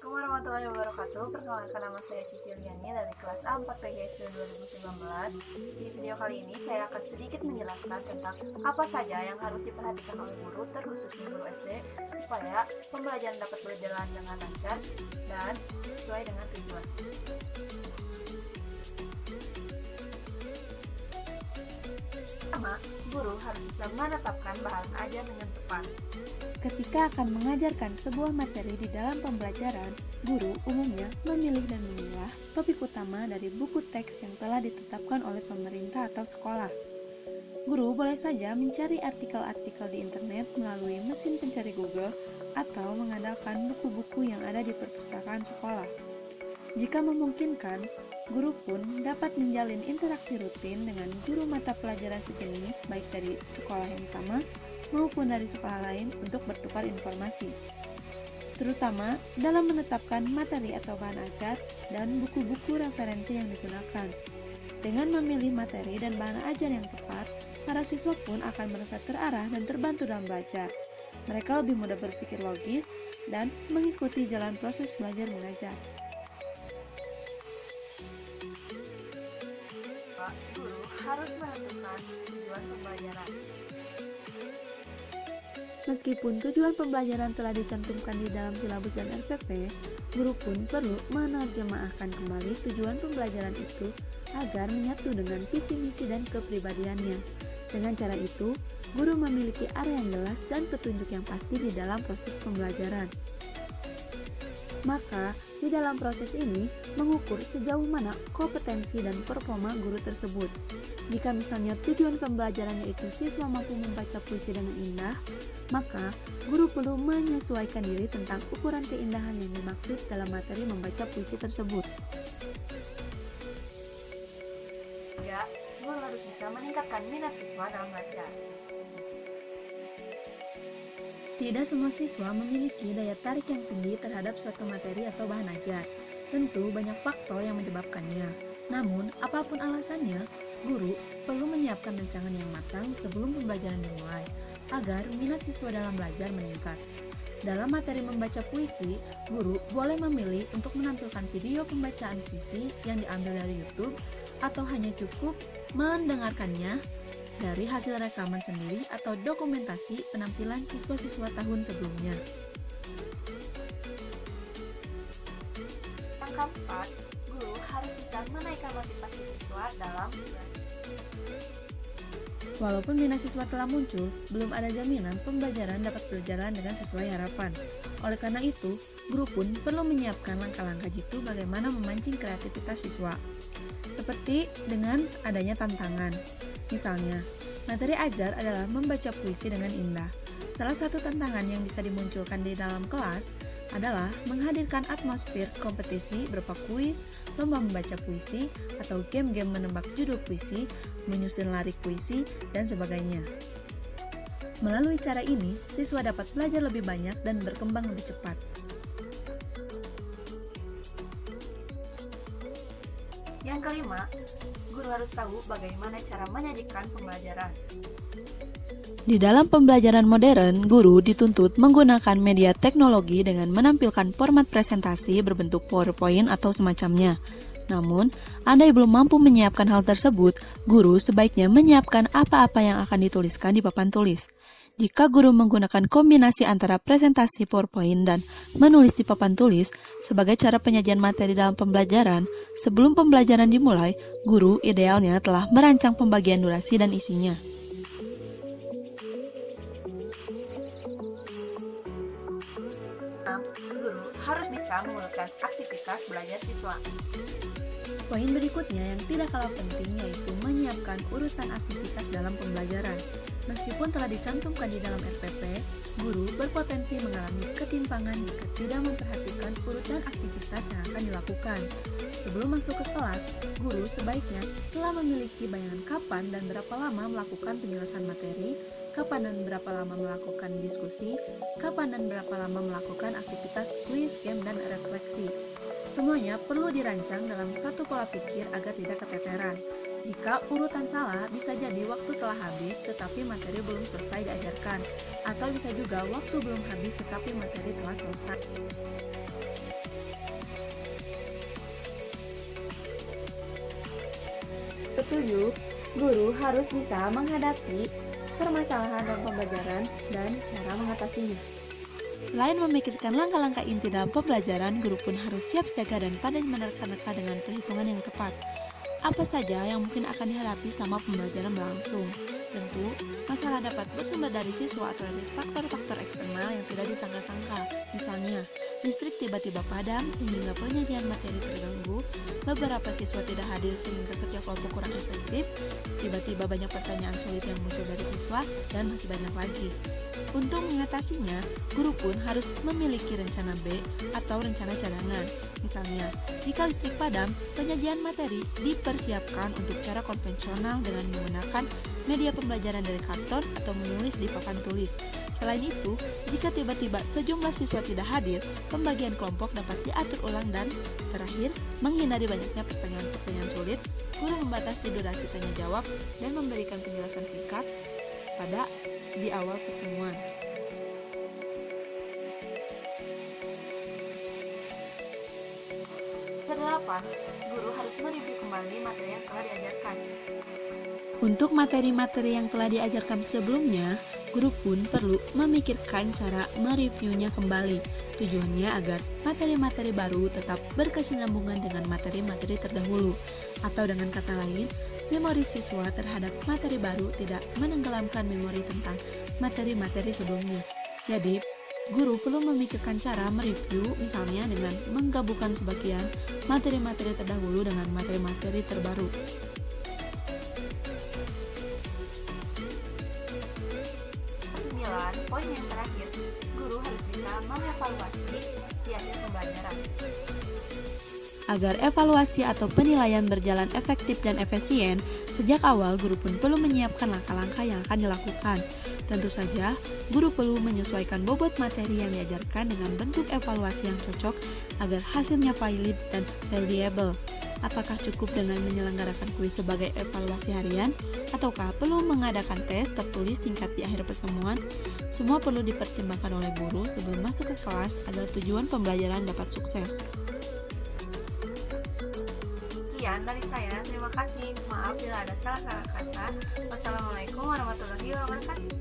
Assalamualaikum warahmatullahi wabarakatuh. Perkenalkan, nama saya Cici Liani dari kelas A4 PGSD 2019. Di video kali ini saya akan sedikit menjelaskan tentang apa saja yang harus diperhatikan oleh guru, terkhususnya guru SD, supaya pembelajaran dapat berjalan dengan lancar dan sesuai dengan tujuan. Pertama, guru harus bisa menetapkan bahan ajar dengan tepat. Ketika akan mengajarkan sebuah materi di dalam pembelajaran, guru umumnya memilih dan memilah topik utama dari buku teks yang telah ditetapkan oleh pemerintah atau sekolah. Guru boleh saja mencari artikel-artikel di internet melalui mesin pencari Google atau mengandalkan buku-buku yang ada di perpustakaan sekolah. Jika memungkinkan, guru pun dapat menjalin interaksi rutin dengan guru mata pelajaran sejenis baik dari sekolah yang sama maupun dari sekolah lain untuk bertukar informasi, terutama dalam menetapkan materi atau bahan ajar dan buku-buku referensi yang digunakan. Dengan memilih materi dan bahan ajar yang tepat, para siswa pun akan merasa terarah dan terbantu dalam belajar. Mereka lebih mudah berpikir logis dan mengikuti jalan proses belajar mengajar. Guru harus menentukan tujuan pembelajaran. Meskipun tujuan pembelajaran telah dicantumkan di dalam silabus dan RPP, guru pun perlu menerjemahkan kembali tujuan pembelajaran itu agar menyatu dengan visi misi dan kepribadiannya. Dengan cara itu, guru memiliki arah yang jelas dan petunjuk yang pasti di dalam proses pembelajaran. Maka, di dalam proses ini, mengukur sejauh mana kompetensi dan performa guru tersebut. Jika misalnya tujuan pembelajarannya itu siswa mampu membaca puisi dengan indah, maka guru perlu menyesuaikan diri tentang ukuran keindahan yang dimaksud dalam materi membaca puisi tersebut. Ya, guru harus bisa meningkatkan minat siswa dalam belajar. Tidak semua siswa memiliki daya tarik yang tinggi terhadap suatu materi atau bahan ajar. Tentu banyak faktor yang menyebabkannya. Namun, apapun alasannya, guru perlu menyiapkan rancangan yang matang sebelum pembelajaran dimulai, agar minat siswa dalam belajar meningkat. Dalam materi membaca puisi, guru boleh memilih untuk menampilkan video pembacaan puisi yang diambil dari YouTube, atau hanya cukup mendengarkannya dari hasil rekaman sendiri atau dokumentasi penampilan siswa-siswa tahun sebelumnya. Yang keempat, guru harus bisa menaikkan motivasi siswa dalam belajar. Walaupun minat siswa telah muncul, belum ada jaminan pembelajaran dapat berjalan dengan sesuai harapan. Oleh karena itu, guru pun perlu menyiapkan langkah-langkah jitu bagaimana memancing kreativitas siswa. Seperti dengan adanya tantangan. Misalnya, materi ajar adalah membaca puisi dengan indah. Salah satu tantangan yang bisa dimunculkan di dalam kelas adalah menghadirkan atmosfer kompetisi berupa kuis, lomba membaca puisi, atau game-game menebak judul puisi, menyusun lirik puisi, dan sebagainya. Melalui cara ini, siswa dapat belajar lebih banyak dan berkembang lebih cepat. Yang kelima, guru harus tahu bagaimana cara menyajikan pembelajaran. Di dalam pembelajaran modern, guru dituntut menggunakan media teknologi dengan menampilkan format presentasi berbentuk PowerPoint atau semacamnya. Namun, andai belum mampu menyiapkan hal tersebut, guru sebaiknya menyiapkan apa-apa yang akan dituliskan di papan tulis. Jika guru menggunakan kombinasi antara presentasi PowerPoint dan menulis di papan tulis sebagai cara penyajian materi dalam pembelajaran, sebelum pembelajaran dimulai, guru idealnya telah merancang pembagian durasi dan isinya. Guru harus bisa mengurutkan aktivitas belajar siswa. Poin berikutnya yang tidak kalah penting yaitu menyiapkan urutan aktivitas dalam pembelajaran. Meskipun telah dicantumkan di dalam RPP, guru berpotensi mengalami ketimpangan jika tidak memperhatikan urutan aktivitas yang akan dilakukan. Sebelum masuk ke kelas, guru sebaiknya telah memiliki bayangan kapan dan berapa lama melakukan penjelasan materi, kapan dan berapa lama melakukan diskusi, kapan dan berapa lama melakukan aktivitas kuis, game, dan refleksi. Semuanya perlu dirancang dalam satu pola pikir agar tidak keteteran. Jika urutan salah, bisa jadi waktu telah habis tetapi materi belum selesai diajarkan, atau bisa juga waktu belum habis tetapi materi telah selesai. Ketujuh, guru harus bisa menghadapi permasalahan dalam pembelajaran dan cara mengatasinya. Selain memikirkan langkah-langkah inti dalam pembelajaran, guru pun harus siap siaga dan pandai menerka-nerka dengan perhitungan yang tepat. Apa saja yang mungkin akan dihadapi selama pembelajaran berlangsung? Tentu, masalah dapat bersumber dari siswa atau dari faktor-faktor eksternal yang tidak disangka-sangka. Misalnya, listrik tiba-tiba padam sehingga penyajian materi terganggu, beberapa siswa tidak hadir sehingga kerja kelompok kurang efektif, tiba-tiba banyak pertanyaan sulit yang muncul dari siswa, dan masih banyak lagi. Untuk mengatasinya, guru pun harus memiliki rencana B atau rencana cadangan. Misalnya, jika listrik padam, penyajian materi dipersiapkan untuk cara konvensional dengan menggunakan media pembelajaran dari karton atau menulis di papan tulis. Selain itu, jika tiba-tiba sejumlah siswa tidak hadir, pembagian kelompok dapat diatur ulang dan terakhir, menghindari banyaknya pertanyaan-pertanyaan sulit, guru membatasi durasi tanya jawab dan memberikan penjelasan singkat pada di awal pertemuan. Kedelapan, guru harus mereview kembali materi yang telah diajarkan. Untuk materi-materi yang telah diajarkan sebelumnya, guru pun perlu memikirkan cara mereviewnya kembali. Tujuannya agar materi-materi baru tetap berkesinambungan dengan materi-materi terdahulu. Atau dengan kata lain, memori siswa terhadap materi baru tidak menenggelamkan memori tentang materi-materi sebelumnya. Jadi, guru perlu memikirkan cara mereview misalnya dengan menggabungkan sebagian materi-materi terdahulu dengan materi-materi terbaru. 9, poin yang terakhir, guru harus bisa mengevaluasi di akhir pembelajaran. Agar evaluasi atau penilaian berjalan efektif dan efisien, sejak awal guru pun perlu menyiapkan langkah-langkah yang akan dilakukan. Tentu saja, guru perlu menyesuaikan bobot materi yang diajarkan dengan bentuk evaluasi yang cocok agar hasilnya valid dan reliable. Apakah cukup dengan menyelenggarakan kuis sebagai evaluasi harian? Ataukah perlu mengadakan tes tertulis singkat di akhir pertemuan? Semua perlu dipertimbangkan oleh guru sebelum masuk ke kelas agar tujuan pembelajaran dapat sukses. Sekian dari saya, terima kasih. Maaf bila ada salah-salah kata. Wassalamualaikum warahmatullahi wabarakatuh.